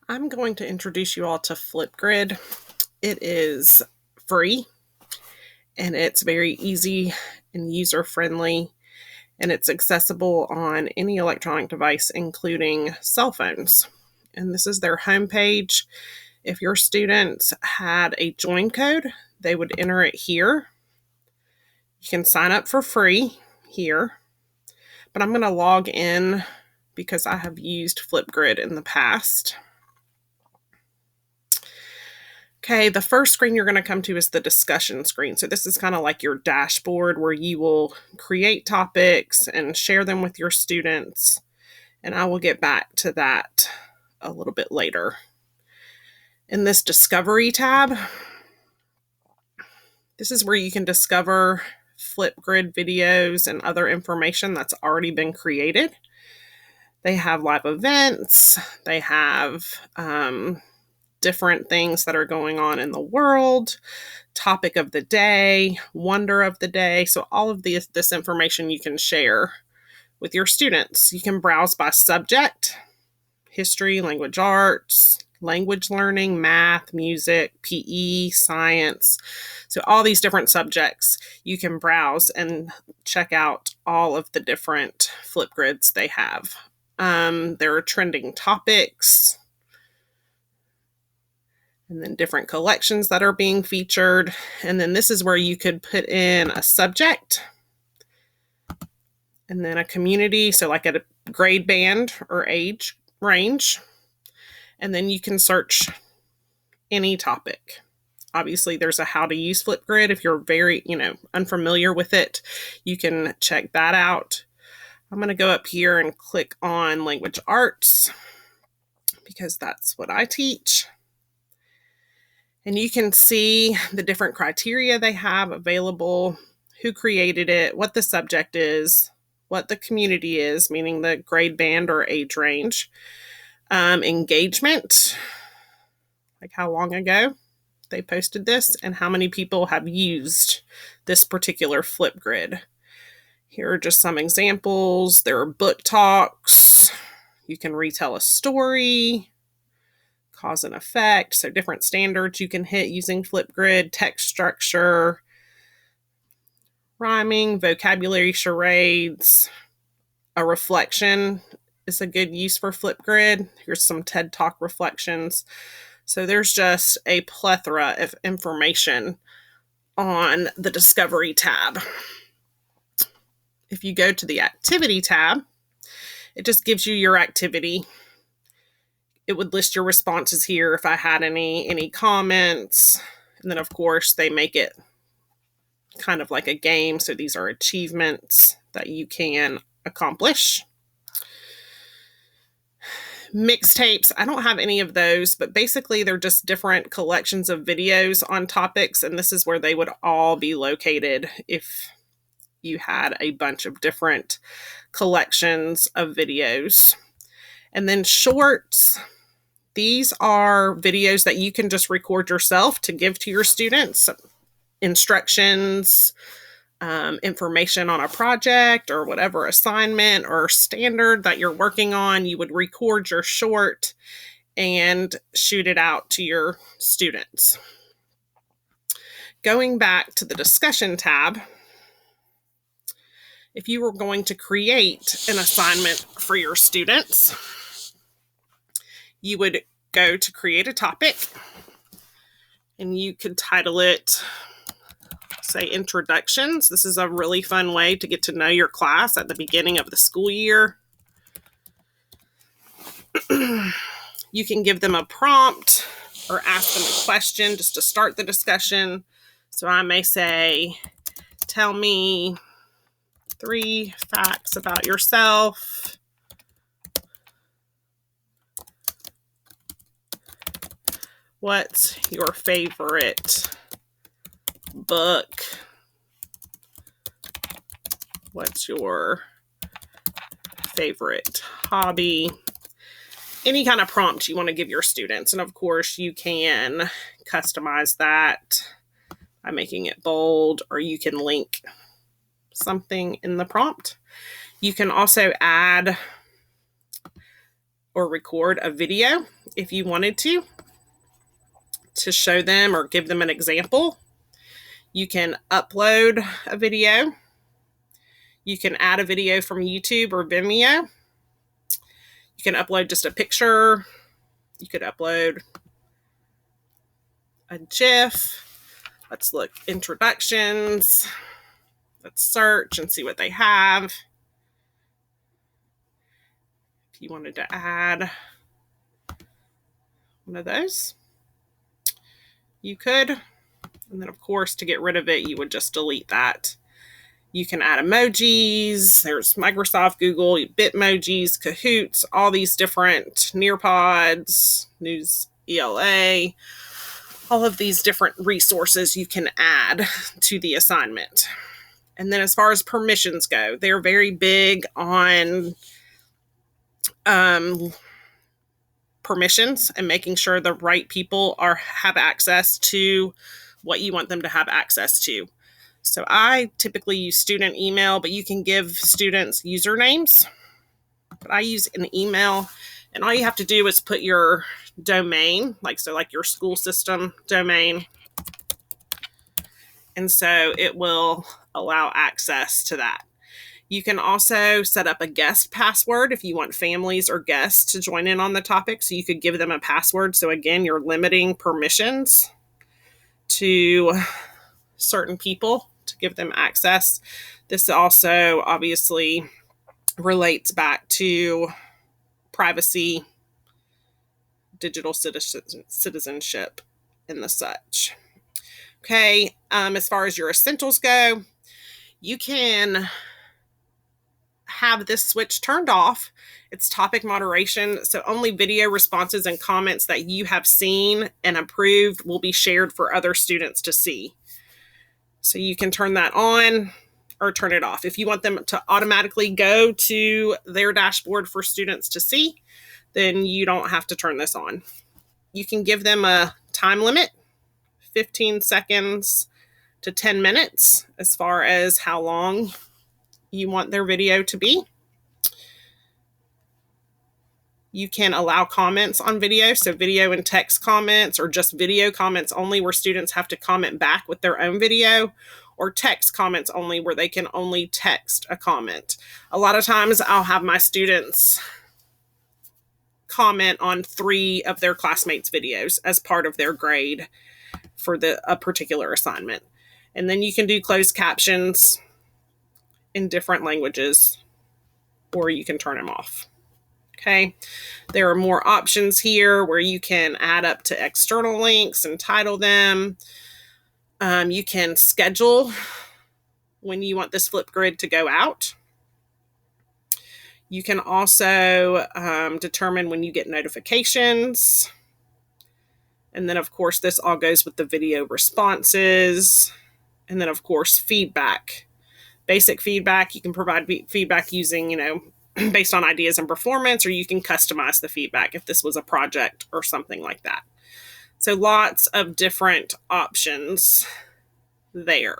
I'm going to introduce you all to FlipGrid. It is free and it's very easy and user-friendly, and it's accessible on any electronic device, including cell phones. And this is their homepage. If your students had a join code, they would enter it here. You can sign up for free here, but I'm going to log in because I have used FlipGrid in the past. Okay, the first screen you're going to come to is the discussion screen. So this is kind of like your dashboard where you will create topics and share them with your students. And I will get back to that a little bit later. In this Discovery tab, this is where you can discover FlipGrid videos and other information that's already been created. They have live events. They have different things that are going on in the world, topic of the day, wonder of the day. So all of this information you can share with your students. You can browse by subject: history, language arts, language learning, math, music, PE, science. So all these different subjects, you can browse and check out all of the different FlipGrids they have. There are trending topics, and then different collections that are being featured. And then this is where you could put in a subject and then a community, so like a grade band or age range. And then you can search any topic. Obviously, there's a how to use FlipGrid. If you're very, unfamiliar with it, you can check that out. I'm going to go up here and click on language arts because that's what I teach. And you can see the different criteria they have available, who created it, what the subject is, what the community is, meaning the grade band or age range, engagement, like how long ago they posted this, and how many people have used this particular FlipGrid. Here are just some examples. There are book talks. You can retell a story, cause and effect, so different standards you can hit using FlipGrid, text structure, rhyming, vocabulary charades. A reflection is a good use for FlipGrid. Here's some TED Talk reflections. So there's just a plethora of information on the Discovery tab. If you go to the Activity tab, it just gives you your activity. It would list your responses here if I had any comments. And then, of course, they make it kind of like a game. So these are achievements that you can accomplish. Mixtapes, I don't have any of those, but basically they're just different collections of videos on topics. And this is where they would all be located if you had a bunch of different collections of videos. And then shorts. These are videos that you can just record yourself to give to your students. Instructions, information on a project or whatever assignment or standard that you're working on. You would record your short and shoot it out to your students. Going back to the discussion tab, if you were going to create an assignment for your students, you would go to create a topic and you could title it, say, introductions. This is a really fun way to get to know your class at the beginning of the school year. You can give them a prompt or ask them a question just to start the discussion. So I may say, tell me 3 facts about yourself. What's your favorite book? What's your favorite hobby? Any kind of prompt you want to give your students. And of course, you can customize that by making it bold, or you can link something in the prompt. You can also add or record a video if you wanted to show them or give them an example. You can upload a video. You can add a video from YouTube or Vimeo. You can upload just a picture. You could upload a GIF. Let's look introductions. Let's search and see what they have. If you wanted to add one of those, you could. And then, of course, to get rid of it, you would just delete that. You can add emojis. There's Microsoft, Google, Bitmojis, Kahoots, all these different Nearpods, News ELA, all of these different resources you can add to the assignment. And then as far as permissions go, they're very big on permissions and making sure the right people have access to what you want them to have access to. So I typically use student email, but you can give students usernames. But I use an email, and all you have to do is put your domain, like your school system domain. And so it will allow access to that. You can also set up a guest password if you want families or guests to join in on the topic. So you could give them a password. So again, you're limiting permissions to certain people to give them access. This also obviously relates back to privacy, digital citizenship, and the such. Okay, as far as your essentials go, you can have this switch turned off. It's topic moderation, so only video responses and comments that you have seen and approved will be shared for other students to see. So you can turn that on or turn it off. If you want them to automatically go to their dashboard for students to see, then you don't have to turn this on. You can give them a time limit, 15 seconds to 10 minutes, as far as how long you want their video to be. You can allow comments on video, so video and text comments, or just video comments only where students have to comment back with their own video, or text comments only where they can only text a comment. A lot of times I'll have my students comment on 3 of their classmates' videos as part of their grade for a particular assignment. And then you can do closed captions in different languages, or you can turn them off. Okay, there are more options here where you can add up to external links and title them. You can schedule when you want this Flipgrid to go out. You can also determine when you get notifications. And then, of course, this all goes with the video responses. And then, of course, feedback. Basic feedback, you can provide feedback using, based on ideas and performance, or you can customize the feedback if this was a project or something like that. So lots of different options there.